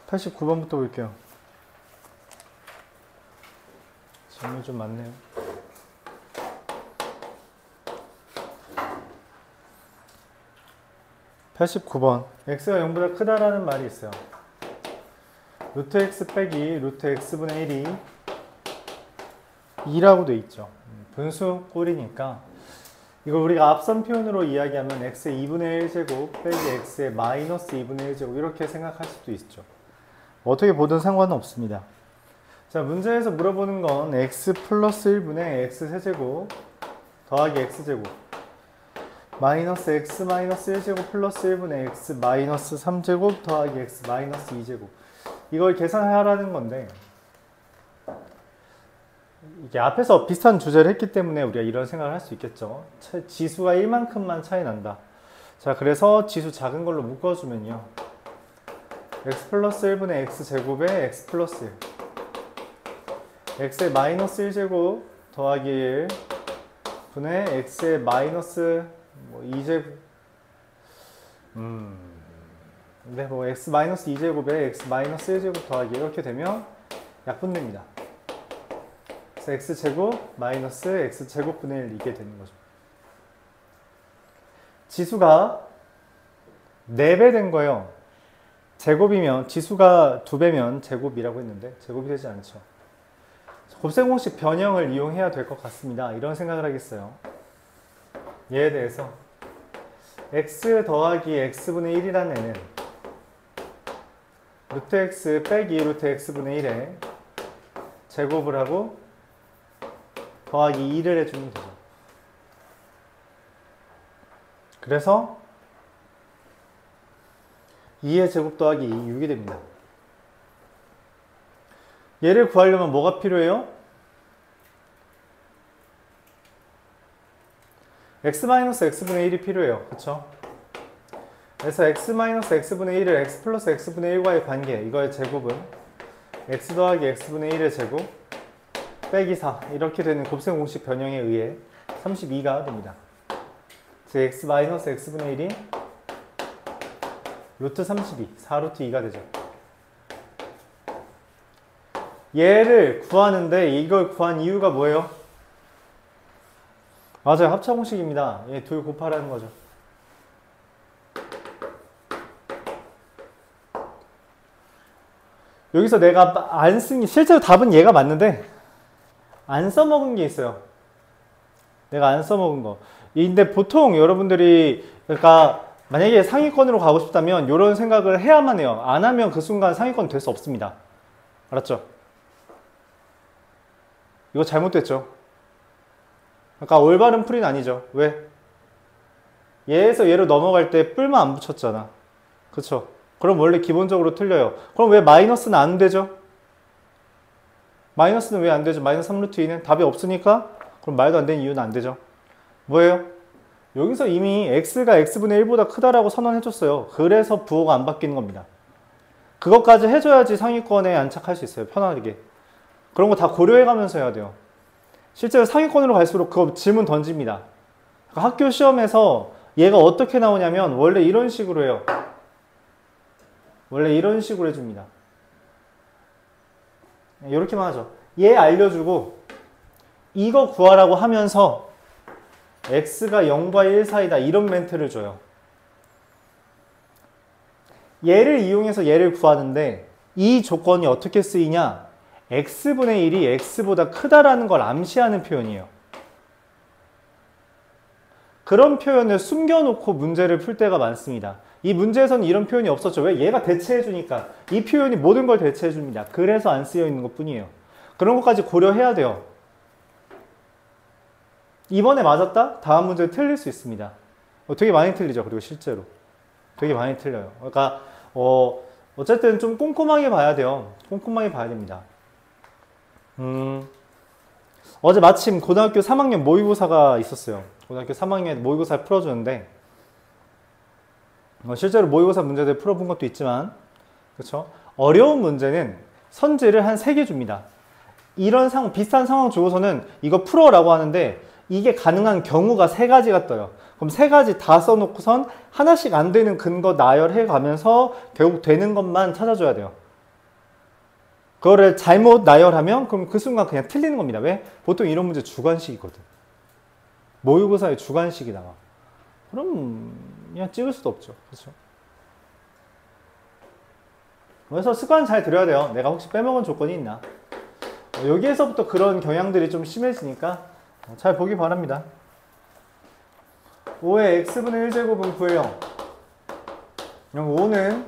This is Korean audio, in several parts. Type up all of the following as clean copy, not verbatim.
89번부터 볼게요. 질문 좀 많네요. (89번) x가 0보다 크다라는 말이 있어요. 루트 x 빼기 루트 x분의 1이 2라고 돼 있죠. 분수 꼴이니까 이걸 우리가 앞선 표현으로 이야기하면 x의 2분의 1제곱 빼기 x의 마이너스 2분의 1제곱 이렇게 생각할 수도 있죠. 어떻게 보든 상관은 없습니다. 자, 문제에서 물어보는 건 x 플러스 1분의 x 세제곱 더하기 x제곱 마이너스 x 마이너스 1제곱 플러스 1분의 x 마이너스 3제곱 더하기 x 마이너스 2제곱 이걸 계산하라는 건데 이게 앞에서 비슷한 주제를 했기 때문에 우리가 이런 생각을 할 수 있겠죠. 지수가 1만큼만 차이 난다. 자, 그래서 지수 작은 걸로 묶어주면요. x 플러스 1분의 x제곱에 x 플러스 1 x의 마이너스 1제곱 더하기 1 분의 x의 마이너스 2제곱 근데 x 마이너스 2제곱에 x 마이너스 1제곱 더하기 이렇게 되면 약분됩니다. 그래서 x제곱 마이너스 x제곱 분의 1 이게 되는 거죠. 지수가 4배 된 거예요. 제곱이면 지수가 2배면 제곱이라고 했는데 제곱이 되지 않죠. 곱셈공식 변형을 이용해야 될 것 같습니다. 이런 생각을 하겠어요. 얘에 대해서 x 더하기 x분의 1이라는 애는 루트 x 빼기 루트 x분의 1에 제곱을 하고 더하기 2를 해주면 되죠. 그래서 2의 제곱 더하기 2, 6이 됩니다. 얘를 구하려면 뭐가 필요해요? x-x분의 1이 필요해요. 그쵸? 그래서 x-x분의 1을 x 플러스 x분의 1과의 관계, 이거의 제곱은 x 더하기 x분의 1의 제곱 빼기 4 이렇게 되는 곱셈공식 변형에 의해 32가 됩니다. 즉 x-x분의 1이 루트 32, 4루트 2가 되죠. 얘를 구하는데 이걸 구한 이유가 뭐예요? 맞아요. 합차공식입니다. 얘 둘 곱하라는 거죠. 여기서 내가 안 쓴 게 실제로 답은 얘가 맞는데 안 써먹은 게 있어요. 내가 안 써먹은 거. 근데 보통 여러분들이 그러니까 만약에 상위권으로 가고 싶다면 이런 생각을 해야만 해요. 안 하면 그 순간 상위권 될 수 없습니다. 알았죠? 이거 잘못됐죠? 그러니까 올바른 풀이는 아니죠. 왜? 얘에서 얘로 넘어갈 때 뿔만 안 붙였잖아. 그쵸? 그럼 원래 기본적으로 틀려요. 그럼 왜 마이너스는 안 되죠? 마이너스는 왜 안 되죠? 마이너스 3루트 2는 답이 없으니까 그럼 말도 안 되는 이유는 안 되죠. 뭐예요? 여기서 이미 x가 x분의 1보다 크다라고 선언해줬어요. 그래서 부호가 안 바뀌는 겁니다. 그것까지 해줘야지 상위권에 안착할 수 있어요. 편하게. 그런 거 다 고려해가면서 해야 돼요. 실제로 상위권으로 갈수록 그거 질문 던집니다. 그러니까 학교 시험에서 얘가 어떻게 나오냐면 원래 이런 식으로 해요. 원래 이런 식으로 해줍니다. 이렇게만 하죠. 얘 알려주고 이거 구하라고 하면서 x가 0과 1 사이다 이런 멘트를 줘요. 얘를 이용해서 얘를 구하는데 이 조건이 어떻게 쓰이냐? x분의 1이 x보다 크다라는 걸 암시하는 표현이에요. 그런 표현을 숨겨놓고 문제를 풀 때가 많습니다. 이 문제에서는 이런 표현이 없었죠. 왜? 얘가 대체해주니까. 이 표현이 모든 걸 대체해줍니다. 그래서 안 쓰여있는 것 뿐이에요. 그런 것까지 고려해야 돼요. 이번에 맞았다? 다음 문제 틀릴 수 있습니다. 되게 많이 틀리죠. 그리고 실제로. 되게 많이 틀려요. 그러니까 어쨌든 좀 꼼꼼하게 봐야 돼요. 꼼꼼하게 봐야 됩니다. 어제 마침 고등학교 3학년 모의고사가 있었어요. 고등학교 3학년 모의고사를 풀어주는데 실제로 모의고사 문제들 풀어본 것도 있지만 그렇죠? 어려운 문제는 선지를 한 3개 줍니다. 이런 상황, 비슷한 상황 주고서는 이거 풀어라고 하는데 이게 가능한 경우가 3가지가 떠요. 그럼 3가지 다 써놓고선 하나씩 안 되는 근거 나열해 가면서 결국 되는 것만 찾아줘야 돼요. 그거를 잘못 나열하면 그럼 그 순간 그냥 틀리는 겁니다. 왜? 보통 이런 문제 주관식이거든. 모의고사에 주관식이 나와. 그럼 그냥 찍을 수도 없죠. 그렇죠? 그래서 습관 잘 들여야 돼요. 내가 혹시 빼먹은 조건이 있나. 여기에서부터 그런 경향들이 좀 심해지니까 잘 보기 바랍니다. 5의 x분의 1제곱은 9예요. 그럼 5는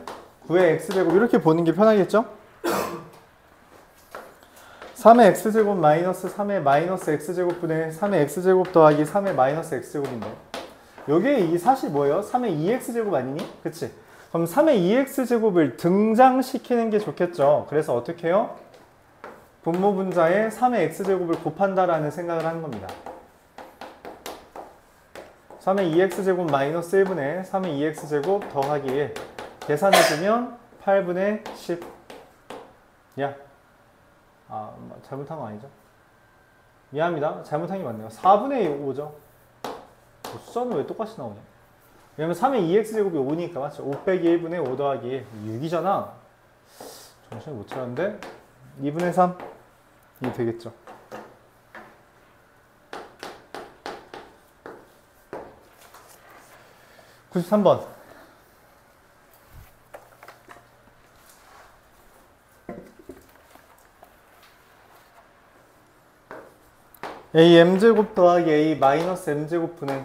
9의 x제곱 이렇게 보는 게 편하겠죠? 3의 x제곱 마이너스 3의 마이너스 x제곱분의 3의 x제곱 더하기 3의 마이너스 x제곱인데 여기에 이 사실 뭐예요? 3의 2x제곱 아니니? 그치? 그럼 3의 2x제곱을 등장시키는 게 좋겠죠. 그래서 어떻게 해요? 분모 분자에 3의 x제곱을 곱한다라는 생각을 하는 겁니다. 3의 2x제곱 마이너스 1분의 3의 2x제곱 더하기 1 계산해주면 8분의 10 야, 잘못한 거 아니죠? 미안합니다. 잘못한 게 맞네요. 4분의 5죠. 숫자는 왜 똑같이 나오냐? 왜냐면 3의 2x제곱이 5니까 맞죠? 5 빼기 1분의 5 더하기 1 6이잖아. 정신을 못 차렸는데 2분의 3이 되겠죠. (93번) am제곱 더하기 a 마이너스 m제곱 분의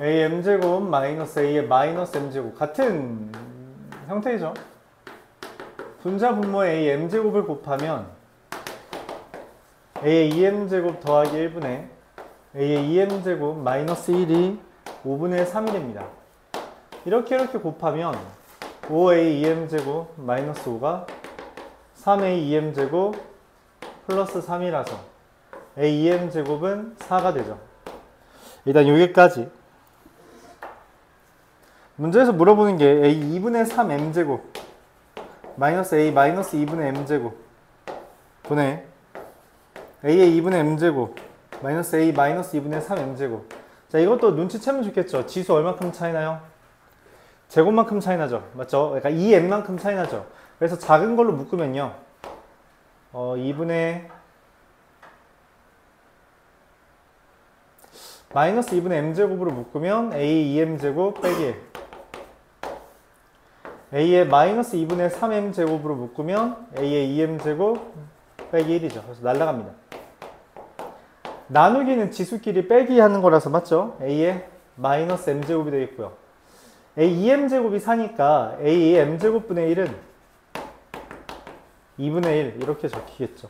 am제곱 마이너스 a의 마이너스 m제곱 같은 형태이죠. 분자 분모에 a m제곱을 곱하면 a의 2m제곱 더하기 1분의 a의 2m제곱 마이너스 1이 5분의 3이 됩니다. 이렇게 곱하면 5a 2m제곱 마이너스 5가 3a 2m제곱 플러스 3이라서 a 2m제곱은 4가 되죠. 일단 여기까지. 문제에서 물어보는 게 a 2분의 3m제곱 마이너스 a 마이너스 2분의 m제곱 분의 a의 2분의 m제곱 마이너스 a 마이너스 2분의 3m제곱. 자, 이것도 눈치채면 좋겠죠. 지수 얼마큼 차이 나요? 제곱만큼 차이 나죠. 맞죠? 그러니까 2m만큼 차이 나죠. 그래서 작은 걸로 묶으면요. 2분의 마이너스 2분의 m제곱으로 묶으면 a 2m제곱 빼기 1 a의 마이너스 2분의 3m제곱으로 묶으면 a의 2m제곱 빼기 1이죠. 그래서 날라갑니다. 나누기는 지수끼리 빼기 하는 거라서 맞죠? a의 마이너스 m제곱이 되겠고요. a 2m제곱이 4니까 a m제곱분의 1은 2분의 1 이렇게 적히겠죠.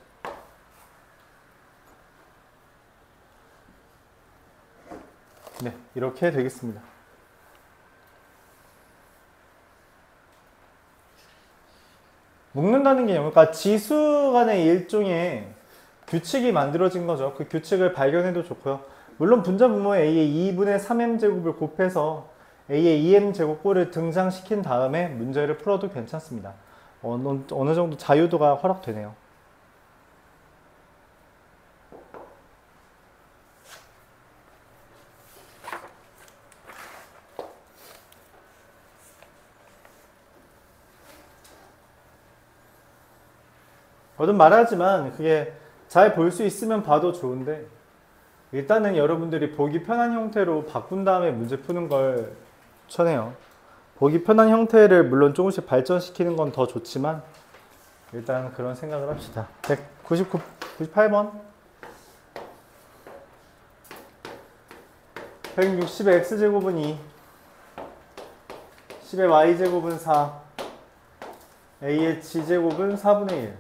네, 이렇게 되겠습니다. 묶는다는 게 그러니까 지수 간의 일종의 규칙이 만들어진 거죠. 그 규칙을 발견해도 좋고요. 물론 분자 분모에 a의 2분의 3m제곱을 곱해서 a의 2m제곱꼴을 등장시킨 다음에 문제를 풀어도 괜찮습니다. 어느 정도 자유도가 허락되네요. 거듭 말하지만 그게 잘 볼 수 있으면 봐도 좋은데 일단은 여러분들이 보기 편한 형태로 바꾼 다음에 문제 푸는 걸 추천해요. 보기 편한 형태를 물론 조금씩 발전시키는 건 더 좋지만 일단 그런 생각을 합시다. 198번 160의 x제곱은 2 10의 y제곱은 4 a의 g제곱은 4분의 1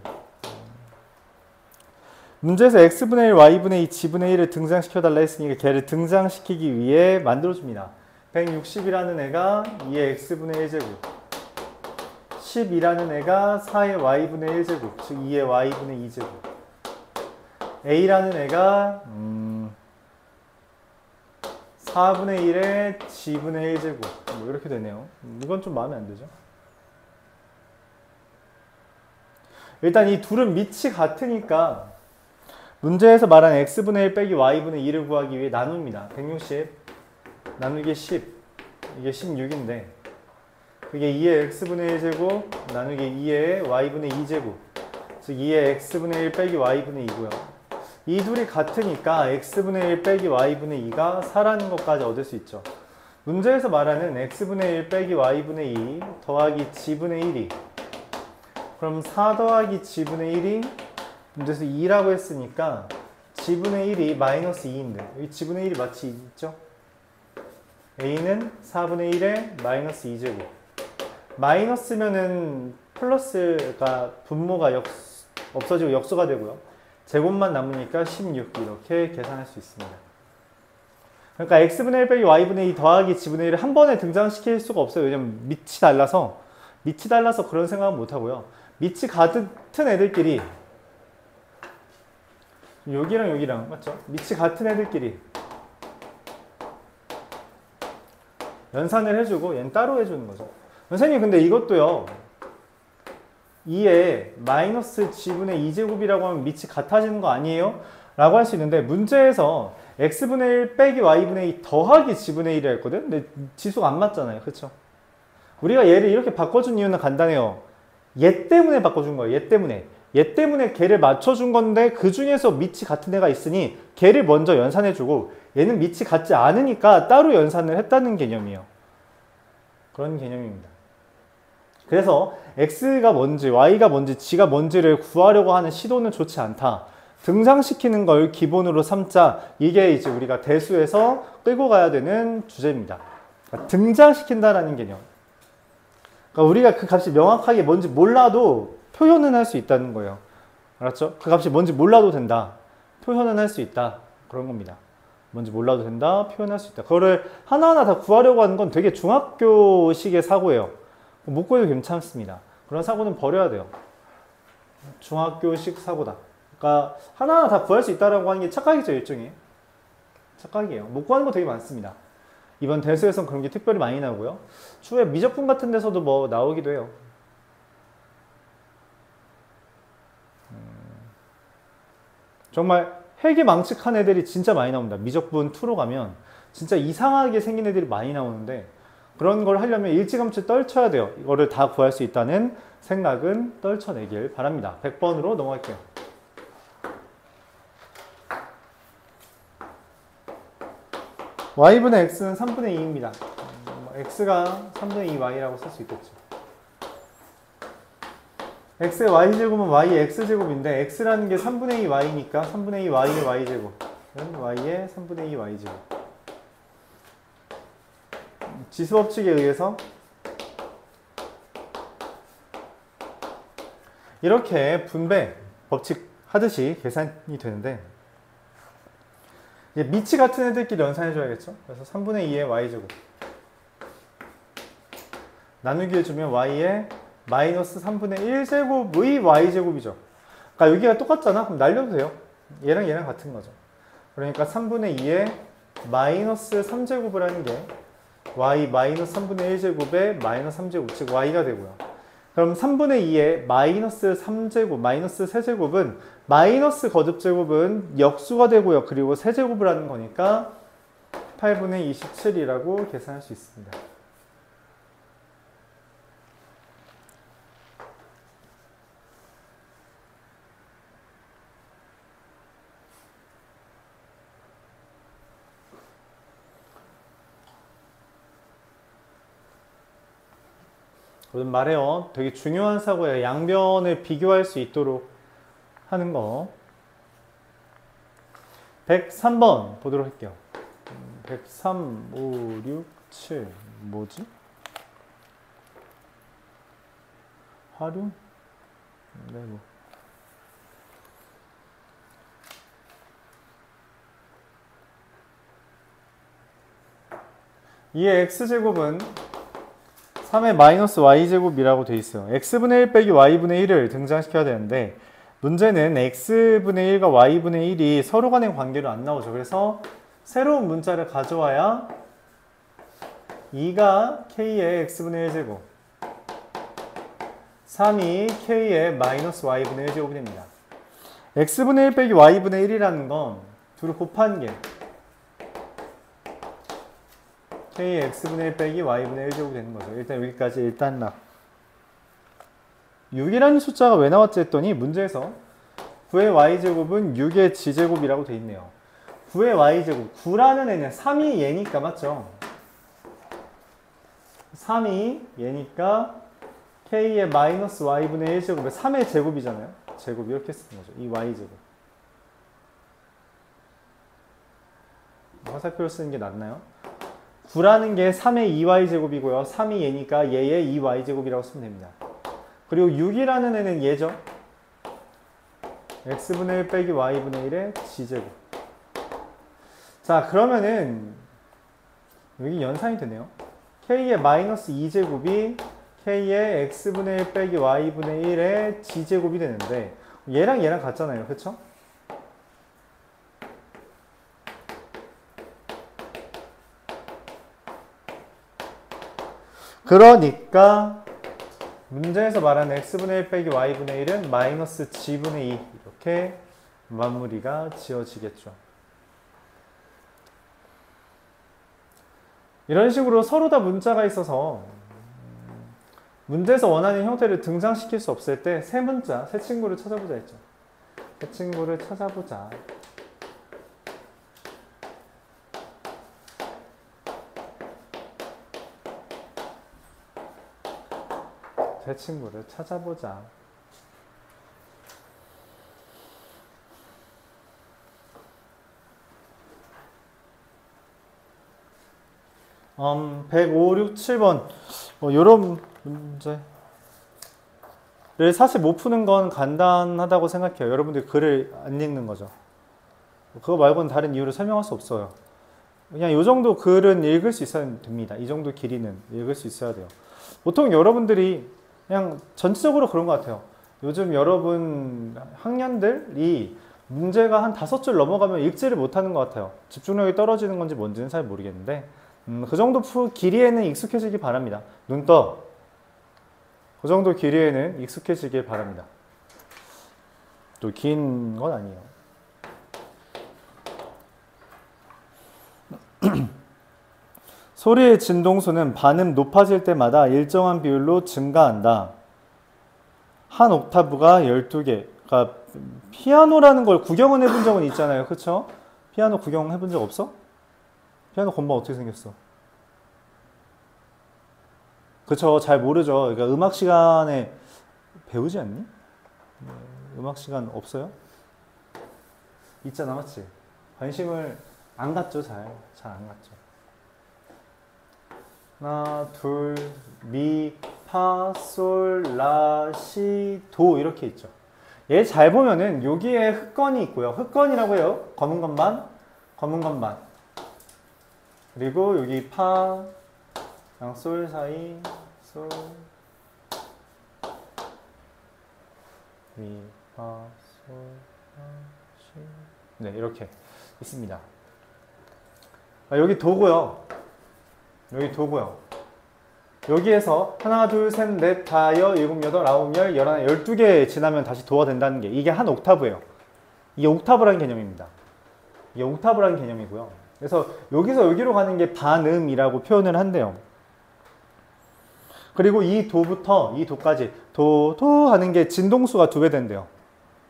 문제에서 x분의 1, y분의 2, g분의 1을 등장시켜달라 했으니까 걔를 등장시키기 위해 만들어줍니다. 160이라는 애가 2의 x분의 1제곱 10이라는 애가 4의 y분의 1제곱 즉 2의 y분의 2제곱 a라는 애가 4분의 1의 g분의 1제곱 뭐 이렇게 되네요. 이건 좀 마음에 안 들죠? 일단 이 둘은 밑이 같으니까 문제에서 말한 x분의 1 빼기 y분의 2를 구하기 위해 나눕니다. 160 나누기 10 이게 16인데 그게 2의 x분의 1제곱 나누기 2의 y분의 2제곱. 즉 2의 x분의 1 빼기 y분의 2고요. 이 둘이 같으니까 x분의 1 빼기 y분의 2가 4라는 것까지 얻을 수 있죠. 문제에서 말하는 x분의 1 빼기 y분의 2 더하기 g분의 1이 그럼 4 더하기 g분의 1이 문제에서 2라고 했으니까 g분의 1이 마이너스 2인데 여기 g분의 1이 마치 있죠? a는 4분의 1에 마이너스 2제곱. 마이너스면은 플러스가 분모가 없어지고 역수가 되고요. 제곱만 남으니까 16 이렇게 계산할 수 있습니다. 그러니까 x분의 1 빼기 y분의 2 더하기 g분의 1을 한 번에 등장시킬 수가 없어요. 왜냐면 밑이 달라서 그런 생각은 못하고요. 밑이 같은 애들끼리 여기랑 여기랑 맞죠? 밑이 같은 애들끼리 연산을 해주고 얘는 따로 해주는 거죠. 선생님 근데 이것도요 2에 마이너스 g분의 2제곱이라고 하면 밑이 같아지는 거 아니에요? 라고 할 수 있는데 문제에서 x분의 1 빼기 y분의 2 더하기 g분의 1이라 했거든? 근데 지수가 안 맞잖아요. 그쵸? 우리가 얘를 이렇게 바꿔준 이유는 간단해요. 얘 때문에 바꿔준 거예요. 얘 때문에 걔를 맞춰준 건데 그 중에서 밑이 같은 애가 있으니 걔를 먼저 연산해주고 얘는 밑이 같지 않으니까 따로 연산을 했다는 개념이에요. 그런 개념입니다. 그래서 x가 뭔지 y가 뭔지 g가 뭔지를 구하려고 하는 시도는 좋지 않다. 등장시키는 걸 기본으로 삼자. 이게 이제 우리가 대수에서 끌고 가야 되는 주제입니다. 그러니까 등장시킨다라는 개념. 그러니까 우리가 그 값이 명확하게 뭔지 몰라도 표현은 할 수 있다는 거예요. 알았죠? 그 값이 뭔지 몰라도 된다. 표현은 할 수 있다. 그런 겁니다. 뭔지 몰라도 된다. 표현할 수 있다. 그거를 하나하나 다 구하려고 하는 건 되게 중학교식의 사고예요. 못 구해도 괜찮습니다. 그런 사고는 버려야 돼요. 중학교식 사고다. 그러니까 하나하나 다 구할 수 있다라고 하는 게 착각이죠. 일종의. 착각이에요. 못 구하는 거 되게 많습니다. 이번 대수에서는 그런 게 특별히 많이 나오고요. 추후에 미적분 같은 데서도 뭐 나오기도 해요. 정말 핵이 망측한 애들이 진짜 많이 나옵니다. 미적분 2로 가면 진짜 이상하게 생긴 애들이 많이 나오는데 그런 걸 하려면 일찌감치 떨쳐야 돼요. 이거를 다 구할 수 있다는 생각은 떨쳐내길 바랍니다. 100번으로 넘어갈게요. y분의 x는 3분의 2입니다. x가 3분의 2y라고 쓸 수 있겠죠. x의 y제곱은 y의 x제곱인데 x라는 게 3분의 2 y니까 3분의 2 y의 y제곱은 y의 3분의 2 y제곱. 지수법칙에 의해서 이렇게 분배 법칙 하듯이 계산이 되는데 밑이 같은 애들끼리 연산해줘야겠죠. 그래서 3분의 2의 y제곱 나누기 해주면 y의 마이너스 3분의 1제곱의 y제곱이죠. 그러니까 여기가 똑같잖아. 그럼 날려도 돼요. 얘랑 같은 거죠. 그러니까 3분의 2의 마이너스 3제곱을 하는 게 y 마이너스 3분의 1제곱에 마이너스 3제곱, 즉 y가 되고요. 그럼 3분의 2의 마이너스 3제곱, 마이너스 세제곱은 마이너스 거듭제곱은 역수가 되고요. 그리고 세제곱을 하는 거니까 8분의 27이라고 계산할 수 있습니다. 저는 말해요. 되게 중요한 사고예요. 양변을 비교할 수 있도록 하는 거. 103번 보도록 할게요. 103, 5, 6, 7 뭐지? 하루? 네, 뭐. 이의 x제곱은 3의 마이너스 y제곱이라고 되어 있어요. x분의 1 빼기 y분의 1을 등장시켜야 되는데 문제는 x분의 1과 y분의 1이 서로 간의 관계로 안 나오죠. 그래서 새로운 문자를 가져와야 2가 k의 x분의 1제곱 3이 k의 마이너스 y분의 1제곱이 됩니다. x분의 1 빼기 y분의 1이라는 건 둘을 곱한 게 K x분의 1 빼기 y분의 1제곱이 되는 거죠. 일단 여기까지 일단 락. 6이라는 숫자가 왜 나왔지 했더니 문제에서 9의 y제곱은 6의 g제곱이라고 돼 있네요. 9의 y제곱, 9라는 애는 3이 얘니까 맞죠? 3이 얘니까 k의 마이너스 y분의 1제곱에 3의 제곱이잖아요. 제곱 이렇게 쓰는 거죠. 이 y제곱. 화살표를 쓰는 게 낫나요? 9라는 게 3의 2y제곱이고요. 3이 얘니까 얘의 2y제곱이라고 쓰면 됩니다. 그리고 6이라는 애는 얘죠. x분의 1 빼기 y분의 1의 g제곱. 자, 그러면은 여기 연산이 되네요. k의 마이너스 2제곱이 k의 x분의 1 빼기 y분의 1의 g제곱이 되는데 얘랑 얘랑 같잖아요. 그쵸? 그러니까 문제에서 말하는 x분의 1 빼기 y분의 1은 마이너스 g분의 2 이렇게 마무리가 지어지겠죠. 이런 식으로 서로 다 문자가 있어서 문제에서 원하는 형태를 등장시킬 수 없을 때 새 문자, 새 친구를 찾아보자 했죠. 새 친구를 찾아보자. 새 친구를 찾아보자. 음, 105, 6, 7번 요런 문제를 사실 못 푸는 건 간단하다고 생각해요. 여러분들 글을 안 읽는 거죠. 그거 말고는 다른 이유를 설명할 수 없어요. 그냥 이 정도 글은 읽을 수 있어야 됩니다. 이 정도 길이는 읽을 수 있어야 돼요. 보통 여러분들이 그냥 전체적으로 그런 것 같아요. 요즘 여러분 학년들이 문제가 한 5줄 넘어가면 읽지를 못하는 것 같아요. 집중력이 떨어지는 건지 뭔지는 잘 모르겠는데 그 정도 길이에는 익숙해지길 바랍니다. 눈 떠. 그 정도 길이에는 익숙해지길 바랍니다. 또 긴 건 아니에요. 소리의 진동수는 반음 높아질 때마다 일정한 비율로 증가한다. 한 옥타브가 12개. 그러니까 피아노라는 걸 구경은 해본 적은 있잖아요. 그쵸? 피아노 구경 해본 적 없어? 피아노 건반 어떻게 생겼어? 그쵸, 잘 모르죠. 그러니까 음악 시간에 배우지 않니? 음악 시간 없어요? 있잖아, 맞지? 관심을 안 갖죠, 잘 안 갖죠. 하나, 둘, 미, 파, 솔, 라, 시, 도 이렇게 있죠. 얘 잘 보면은 여기에 흑건이 있고요. 흑건이라고 해요. 검은 건반, 검은 건반. 그리고 여기 파, 솔 사이, 솔, 미, 파, 솔, 라, 시. 네, 이렇게 있습니다. 여기 도고요. 여기 도고요. 여기에서 하나, 둘, 셋, 넷, 다, 일곱, 여덟, 아홉, 열, 열하나, 12개 지나면 다시 도가 된다는 게 이게 한 옥타브예요. 이게 옥타브라는 개념입니다. 이게 옥타브라는 개념이고요. 그래서 여기서 여기로 가는 게 반음이라고 표현을 한대요. 그리고 이 도부터 이 도까지 도 하는 게 진동수가 2배 된대요.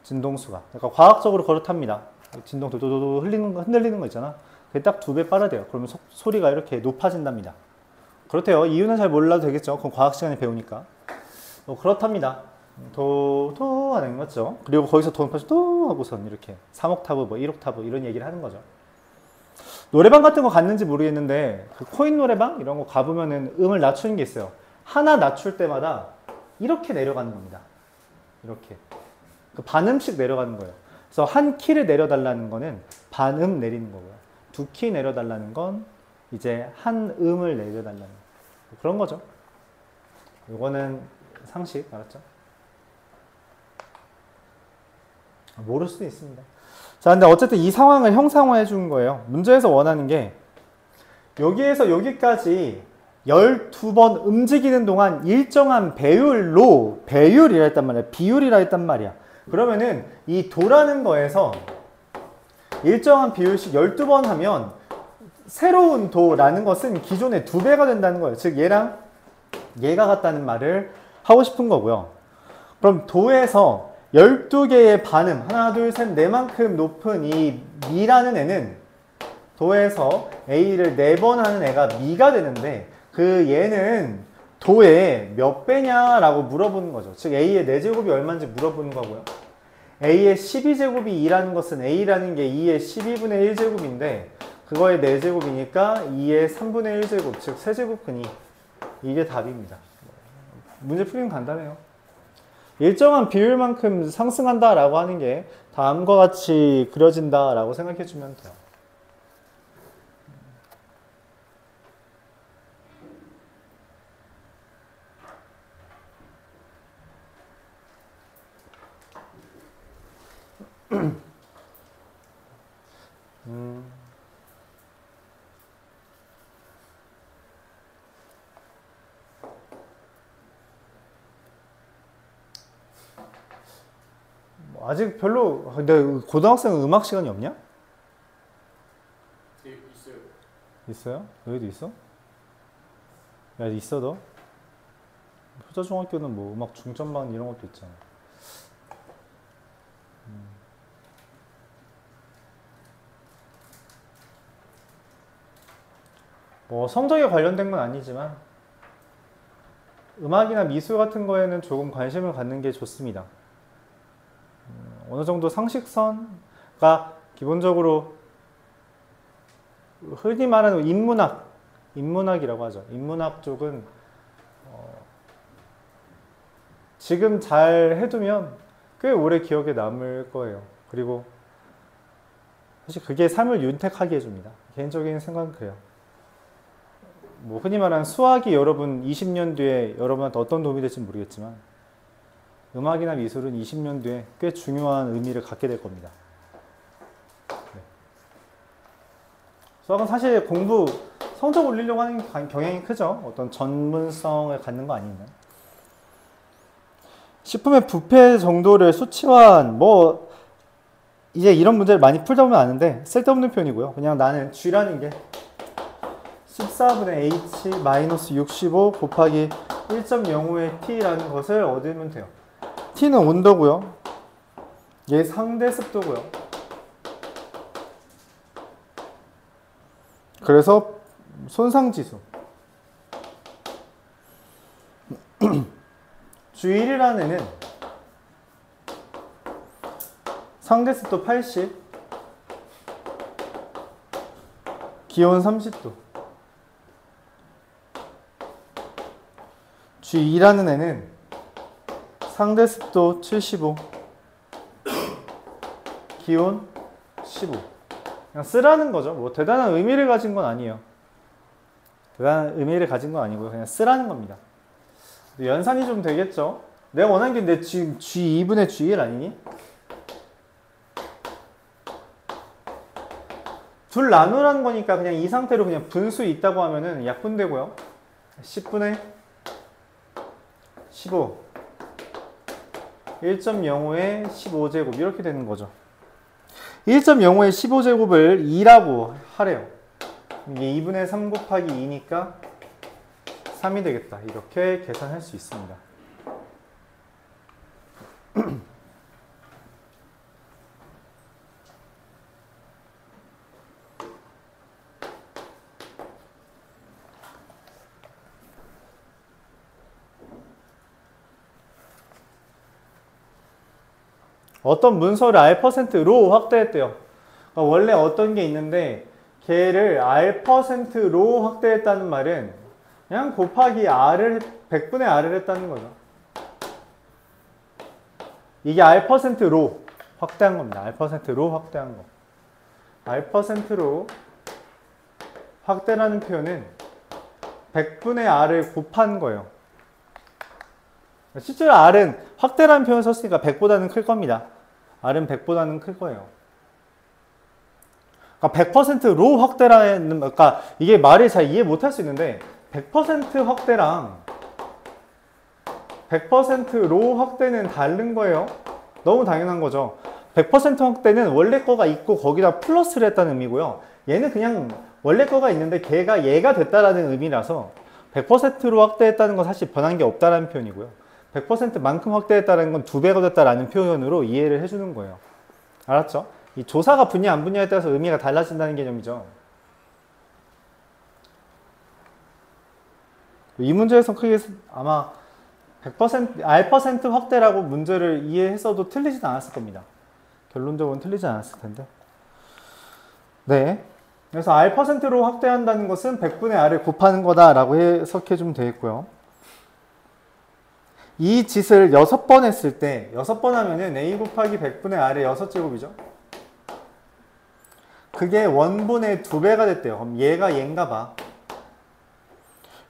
진동수가. 그러니까 과학적으로 그렇답니다. 진동 도도도 흔들리는 거 있잖아. 그게 딱 2배 빠르대요. 그러면 소리가 이렇게 높아진답니다. 그렇대요. 이유는 잘 몰라도 되겠죠. 그건 과학 시간에 배우니까. 그렇답니다. 도 하는 거죠. 그리고 거기서 도 높아서 도 하고선 이렇게 3옥타브, 뭐 1옥타브 이런 얘기를 하는 거죠. 노래방 같은 거 갔는지 모르겠는데 그 코인 노래방 이런 거 가보면은 음을 낮추는 게 있어요. 하나 낮출 때마다 이렇게 내려가는 겁니다. 이렇게. 그 반음씩 내려가는 거예요. 그래서 한 키를 내려달라는 거는 반음 내리는 거고요. 2키 내려달라는 건 이제 한 음을 내려달라는 그런 거죠. 이거는 상식, 알았죠? 모를 수도 있습니다. 자, 근데 어쨌든 이 상황을 형상화해 준 거예요. 문제에서 원하는 게 여기에서 여기까지 12번 움직이는 동안 일정한 배율로 배율이라 했단 말이야. 비율이라 했단 말이야. 그러면은 이 도라는 거에서 일정한 비율씩 12번 하면 새로운 도라는 것은 기존의 2배가 된다는 거예요. 즉 얘랑 얘가 같다는 말을 하고 싶은 거고요. 그럼 도에서 12개의 반음, 하나, 둘, 셋, 네만큼 높은 이 미라는 애는 도에서 A를 4번 하는 애가 미가 되는데 그 얘는 도의 몇 배냐라고 물어보는 거죠. 즉 A의 4제곱이 얼마인지 물어보는 거고요. A의 12제곱이 2라는 것은 A라는 게 2의 12분의 1제곱인데 그거의 4제곱이니까 2의 3분의 1제곱, 즉 세제곱근이 이게 답입니다. 문제 풀이는 간단해요. 일정한 비율만큼 상승한다라고 하는 게 다음과 같이 그려진다라고 생각해 주면 돼요. 아직 별로. 근데 고등학생은 음악 시간이 없냐? 있어요. 있어요? 여기도 있어? 야, 있어 너? 효자중학교는 뭐 음악 중점반 이런 것도 있잖아. 뭐 성적에 관련된 건 아니지만 음악이나 미술 같은 거에는 조금 관심을 갖는 게 좋습니다. 어느 정도 상식선가 기본적으로 흔히 말하는 인문학이라고 하죠. 인문학 쪽은 지금 잘 해두면 꽤 오래 기억에 남을 거예요. 그리고 사실 그게 삶을 윤택하게 해줍니다. 개인적인 생각은 그래요. 뭐 흔히 말하는 수학이 여러분 20년 뒤에 여러분한테 어떤 도움이 될지 모르겠지만 음악이나 미술은 20년 뒤에 꽤 중요한 의미를 갖게 될 겁니다. 네. 수학은 사실 성적 올리려고 하는 경향이 크죠. 어떤 전문성을 갖는 거 아니면. 식품의 부패 정도를 수치화한 이제 이런 문제를 많이 풀다 보면 아는데 쓸데없는 표현이고요. 그냥 나는 G라는 게 14분의 H-65 곱하기 1.05의 T라는 것을 얻으면 돼요. T는 온도고요. 얘 상대 습도고요. 그래서 손상지수. G1이라는 애는 상대 습도 80, 기온 30도. G2라는 애는 상대 습도 75, 기온 15. 그냥 쓰라는 거죠. 뭐 대단한 의미를 가진 건 아니에요. 대단한 의미를 가진 건 아니고요. 그냥 쓰라는 겁니다. 연산이 좀 되겠죠. 내가 원하는 게 내 G2분의 G1 아니니? 둘 나누라는 거니까 그냥 이 상태로 그냥 분수 있다고 하면은 약분되고요. 10분의 15 1.05의 15제곱 이렇게 되는 거죠. 1.05의 15제곱을 2라고 하래요. 이게 2분의 3 곱하기 2니까 3이 되겠다. 이렇게 계산할 수 있습니다. 어떤 문서를 R%로 확대했대요. 그러니까 원래 어떤 게 있는데 걔를 R%로 확대했다는 말은 그냥 곱하기 100분의 R을 했다는 거죠. 이게 R%로 확대한 겁니다. R%로 확대한 거. R%로 확대라는 표현은 100분의 R을 곱한 거예요. 실제로 R은 확대라는 표현을 썼으니까 100보다는 클 겁니다. R은 100보다는 클 거예요. 그러니까 100%로 확대라는, 그러니까 이게 말을 잘 이해 못할 수 있는데 100% 확대랑 100%로 확대는 다른 거예요. 너무 당연한 거죠. 100% 확대는 원래 거가 있고 거기다 플러스를 했다는 의미고요. 얘는 그냥 원래 거가 있는데 걔가 얘가 됐다라는 의미라서 100%로 확대했다는 건 사실 변한 게 없다라는 표현이고요. 100%만큼 확대했다는 건 2배가 됐다라는 표현으로 이해를 해주는 거예요. 알았죠? 이 조사가 분야 안 분야에 따라서 의미가 달라진다는 개념이죠. 이 문제에서 크게 아마 100% R% 확대라고 문제를 이해했어도 틀리진 않았을 겁니다. 결론적으로는 틀리지 않았을 텐데. 네. 그래서 R%로 확대한다는 것은 100분의 R을 곱하는 거다라고 해석해 주면 되겠고요. 이 짓을 6번 했을 때 6번 하면은 A 곱하기 100분의 R의 6제곱이죠. 그게 원분의 2배가 됐대요. 그럼 얘가 얘인가 봐.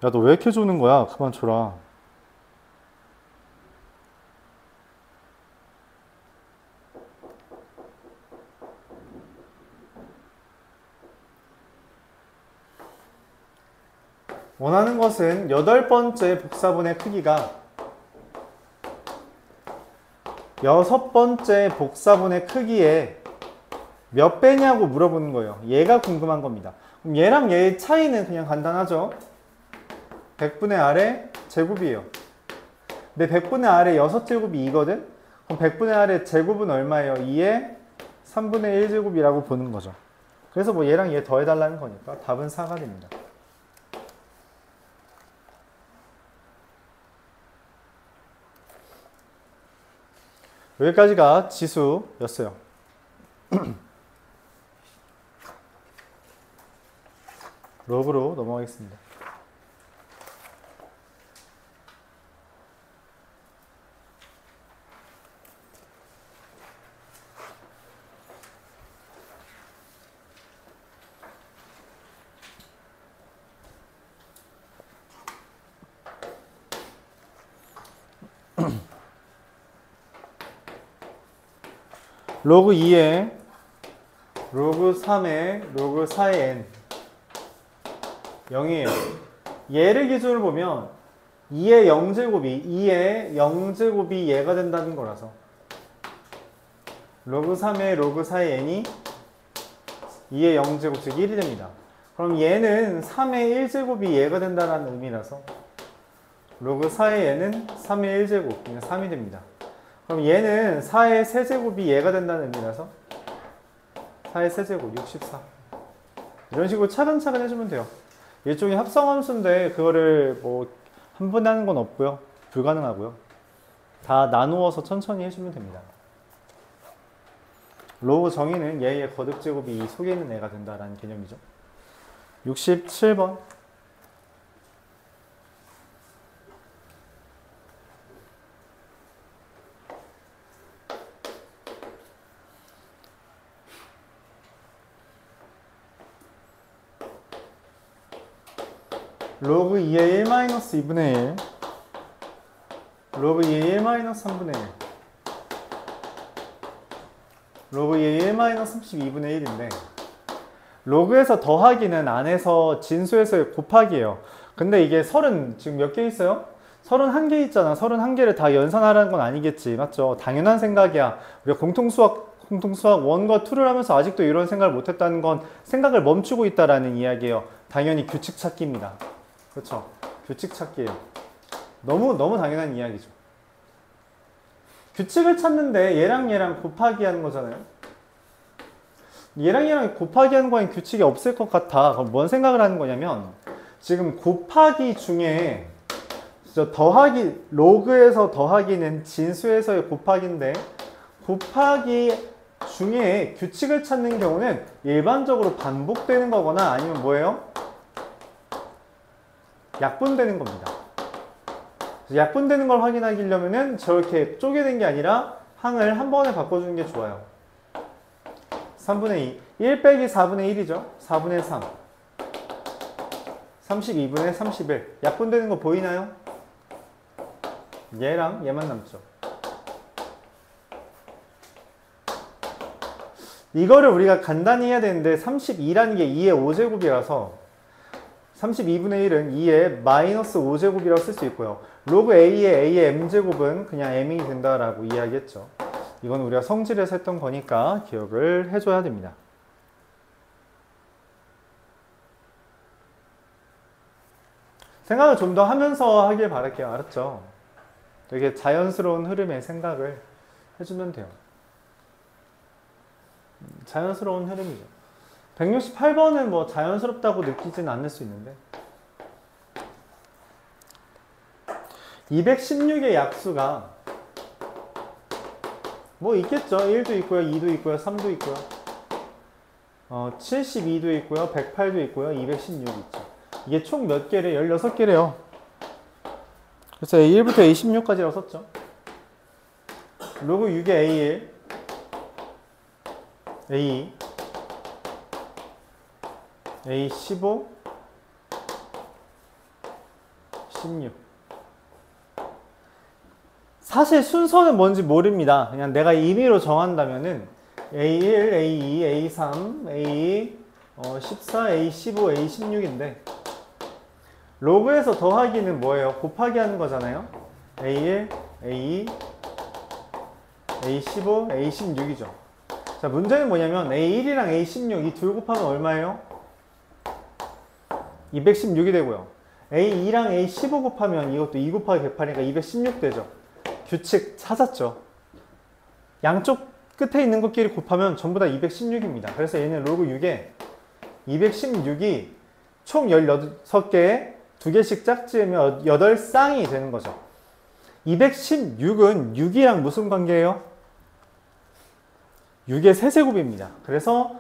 야, 너 왜 이렇게 주는 거야? 그만 줘라. 원하는 것은 8번째 복사분의 크기가 6번째 복사분의 크기에 몇 배냐고 물어보는 거예요. 얘가 궁금한 겁니다. 그럼 얘랑 얘의 차이는 그냥 간단하죠. 100분의 R의 제곱이에요. 근데 100분의 R의 6제곱이 2거든? 그럼 100분의 R의 제곱은 얼마예요? 2의 3분의 1제곱이라고 보는 거죠. 그래서 뭐 얘랑 얘 더해달라는 거니까 답은 4가 됩니다. 여기까지가 지수였어요. 로그로 넘어가겠습니다. 로그 2에 로그 3에 로그 4의 n 0이에요. 얘를 기준으로 보면 2의 0제곱이 2의 0제곱이 얘가 된다는 거라서 로그 3의 로그 4의 n이 2의 0제곱 즉 1이 됩니다. 그럼 얘는 3의 1제곱이 얘가 된다는 의미라서 로그 4의 n은 3의 1제곱 그냥 3이 됩니다. 그럼 얘는 4의 세제곱이 얘가 된다는 의미라서 4의 세제곱 64 이런 식으로 차근차근 해주면 돼요. 일종의 합성함수인데 그거를 뭐 한 번에 하는 건 없고요. 불가능하고요. 다 나누어서 천천히 해주면 됩니다. 로우 정의는 얘의 거듭제곱이 이 속에 있는 애가 된다라는 개념이죠. 67번 로그 2의 1-2분의 1 로그 2의 1-3분의 1 로그 2의 1-32분의 1인데 로그에서 더하기는 안에서 진수에서 곱하기예요. 근데 이게 30 지금 몇 개 있어요? 31개 있잖아. 31개를 다 연산하라는 건 아니겠지. 맞죠? 당연한 생각이야. 우리가 공통수학 1과 2를 하면서 아직도 이런 생각을 못했다는 건 생각을 멈추고 있다라는 이야기예요. 당연히 규칙 찾기입니다. 그렇죠? 규칙 찾기예요. 너무 당연한 이야기죠. 규칙을 찾는데 얘랑 곱하기 하는 거잖아요. 얘랑 곱하기 하는 거엔 규칙이 없을 것 같아. 그럼 뭔 생각을 하는 거냐면 지금 곱하기 중에 더하기 로그에서 더하기는 진수에서의 곱하기인데 곱하기 중에 규칙을 찾는 경우는 일반적으로 반복되는 거거나 아니면 뭐예요? 약분되는 겁니다. 약분되는 걸 확인하려면은 저렇게 쪼개는 게 아니라 항을 한 번에 바꿔주는 게 좋아요. 3분의 2. 1 빼기 4분의 1이죠. 4분의 3. 32분의 31. 약분되는 거 보이나요? 얘랑 얘만 남죠. 이거를 우리가 간단히 해야 되는데 32라는 게 2의 5제곱이라서 32분의 1은 2의 마이너스 5제곱이라고 쓸 수 있고요. 로그 A의 M제곱은 그냥 M이 된다라고 이야기했죠. 이건 우리가 성질에서 했던 거니까 기억을 해줘야 됩니다. 생각을 좀 더 하면서 하길 바랄게요. 알았죠? 되게 자연스러운 흐름의 생각을 해주면 돼요. 자연스러운 흐름이죠. 168번은 뭐 자연스럽다고 느끼진 않을 수 있는데 216의 약수가 뭐 있겠죠. 1도 있고요, 2도 있고요, 3도 있고요, 72도 있고요, 108도 있고요, 216 있죠. 이게 총 몇 개래? 16개래요. 그래서 A1부터 A16까지라고 썼죠. 로그 6의 A1, A2, A15, 16. 사실 순서는 뭔지 모릅니다. 그냥 내가 임의로 정한다면은 A1, A2, A3, A2, 14, A15, A16인데 로그에서 더하기는 뭐예요? 곱하기 하는 거잖아요. A1, A2, A15, A16이죠. 자, 문제는 뭐냐면 A1이랑 A16 이 둘 곱하면 얼마예요? 216이 되고요. A2랑 A15 곱하면 이것도 2 곱하기 108이니까 216 되죠. 규칙 찾았죠. 양쪽 끝에 있는 것끼리 곱하면 전부 다 216입니다. 그래서 얘는 로그 6에 216이 총 16개에 2개씩 짝지으면 8쌍이 되는 거죠. 216은 6이랑 무슨 관계예요? 6의 세제곱입니다. 그래서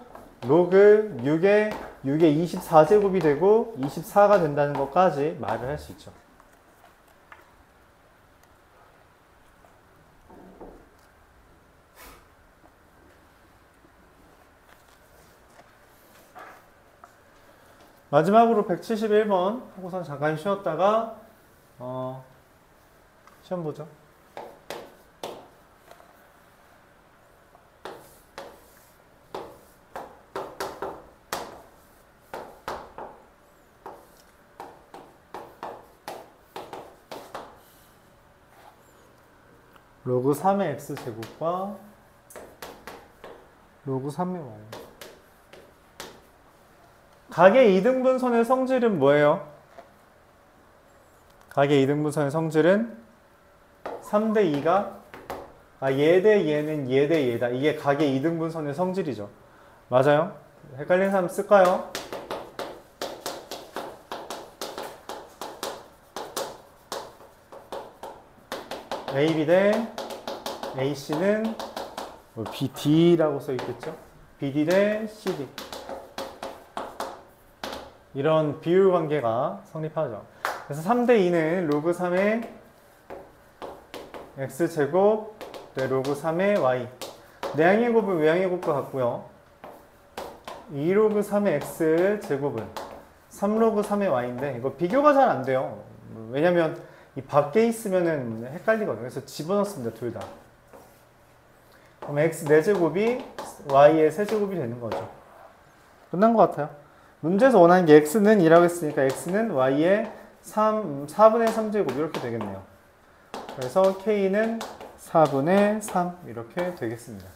로그 6의 24제곱이 되고 24가 된다는 것까지 말을 할 수 있죠. 마지막으로 171번 하고선 잠깐 쉬었다가 시험 보죠. 로그 3의 x제곱과 로그 3의 y. 각의 2등분선의 성질은 뭐예요? 각의 2등분선의 성질은 3대 2가 얘 대 얘는 얘 대 얘다. 이게 각의 2등분선의 성질이죠. 맞아요? 헷갈리는 사람 쓸까요? AB 대 AC는 BD라고 써있겠죠? BD 대 CD. 이런 비율 관계가 성립하죠. 그래서 3대 2는 로그 3의 x제곱 네, 로그 3의 y. 내항의 곱은 외항의 곱과 같고요. 2로그 3의 x제곱은 3로그 3의 y인데 이거 비교가 잘 안 돼요. 왜냐면 이 밖에 있으면은 헷갈리거든요. 그래서 집어넣습니다. 둘 다. 그럼 x 4제곱이 y의 세제곱이 되는 거죠. 끝난 것 같아요. 문제에서 원하는 게 x는 2라고 했으니까 x는 y의 4분의 3제곱 이렇게 되겠네요. 그래서 k는 4분의 3 이렇게 되겠습니다.